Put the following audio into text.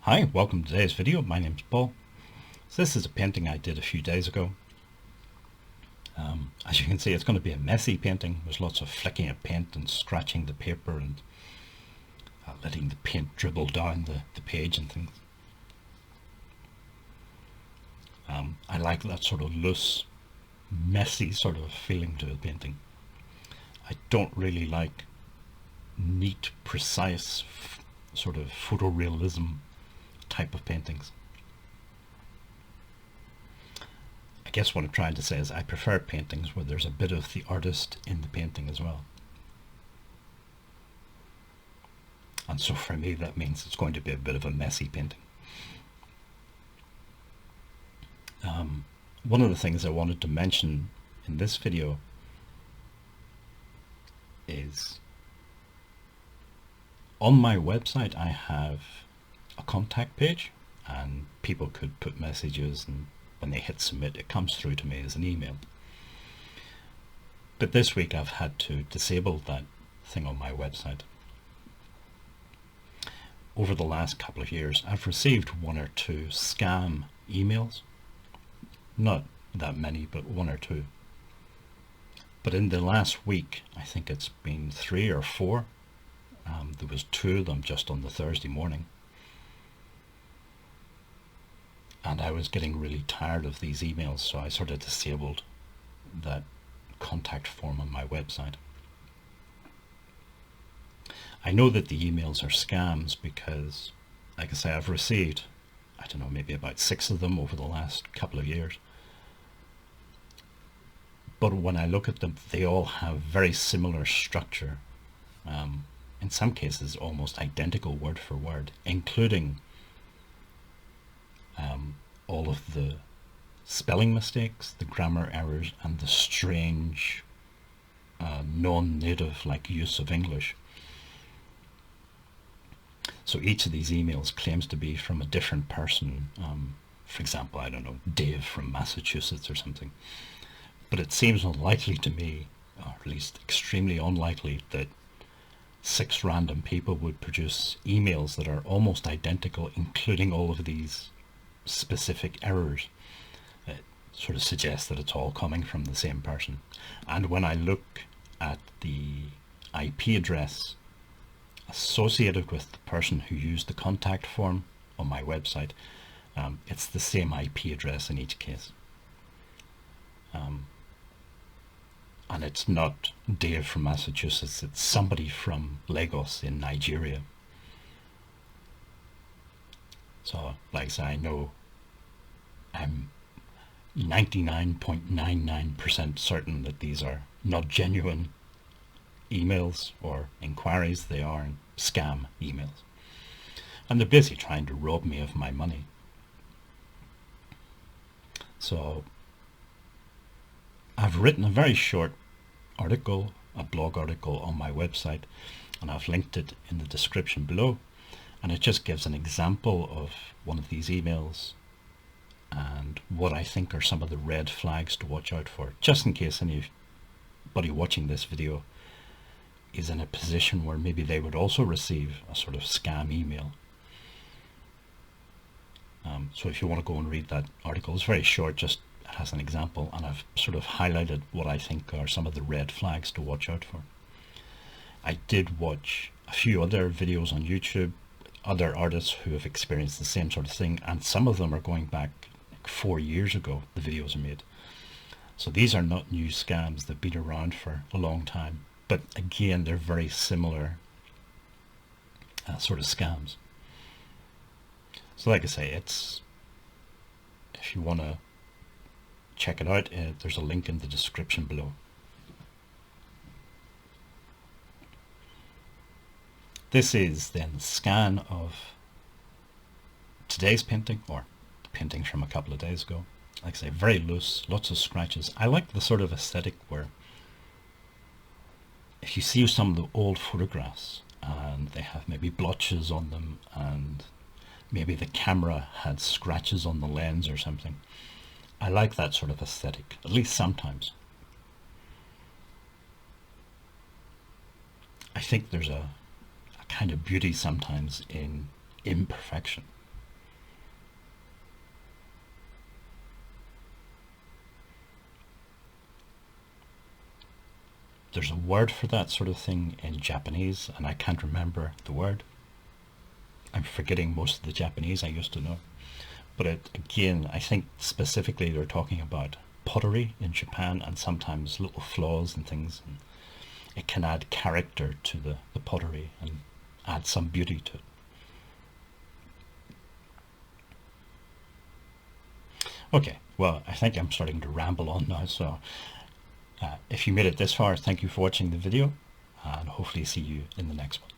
Hi, welcome to today's video. My name's Paul. So this is a painting I did a few days ago. As you can see, it's going to be a messy painting. There's lots of flicking of paint and scratching the paper and letting the paint dribble down the page and things. I like that sort of loose, messy sort of feeling to a painting. I don't really like neat, precise, sort of photorealism type of paintings. I guess what I'm trying to say is I prefer paintings where there's a bit of the artist in the painting as well. And so for me that means it's going to be a bit of a messy painting. One of the things I wanted to mention in this video is on my website I have a contact page and people could put messages, and when they hit submit it comes through to me as an email. But this week I've had to disable that thing on my website. Over the last couple of years I've received one or two scam emails. Not that many, but one or two. But in the last week, I think it's been 3 or 4. There was 2 of them just on the Thursday morning. And I was getting really tired of these emails, so I sort of disabled that contact form on my website. I know that the emails are scams because, like I say, I've received, I don't know, maybe about 6 of them over the last couple of years. But when I look at them, they all have very similar structure. In some cases, almost identical word for word, including all of the spelling mistakes, the grammar errors, and the strange non-native like use of English. So each of these emails claims to be from a different person. For example, I don't know, Dave from Massachusetts or something. But it seems unlikely to me, or at least extremely unlikely, that 6 random people would produce emails that are almost identical, including all of these specific errors. It sort of suggests that it's all coming from the same person. And when I look at the IP address associated with the person who used the contact form on my website, it's the same IP address in each case. And it's not Dave from Massachusetts, it's somebody from Lagos in Nigeria. So, like I say, I know I'm 99.99% certain that these are not genuine emails or inquiries, they are scam emails. And they're basically trying to rob me of my money. So I've written a very short article, a blog article on my website, and I've linked it in the description below, and it just gives an example of one of these emails and what I think are some of the red flags to watch out for, just in case anybody watching this video is in a position where maybe they would also receive a sort of scam email. So if you want to go and read that article, it's very short, just it has an example, and I've sort of highlighted what I think are some of the red flags to watch out for. I did watch a few other videos on YouTube, other artists who have experienced the same sort of thing, and some of them are going back like 4 years ago, the videos are made. So these are not new scams, they've been around for a long time. But again, they're very similar sort of scams. So like I say, it's, if you want to check it out, there's a link in the description below. This is then the scan of today's painting, or the painting from a couple of days ago. Like I say, very loose, lots of scratches. I like the sort of aesthetic where if you see some of the old photographs and they have maybe blotches on them and maybe the camera had scratches on the lens or something, I like that sort of aesthetic, at least sometimes. I think there's a kind of beauty sometimes in imperfection. There's a word for that sort of thing in Japanese, and I can't remember the word. I'm forgetting most of the Japanese I used to know. But again, I think specifically they're talking about pottery in Japan, and sometimes little flaws and things. And it can add character to the pottery and add some beauty to it. Okay, well, I think I'm starting to ramble on now, so if you made it this far, thank you for watching the video, and hopefully see you in the next one.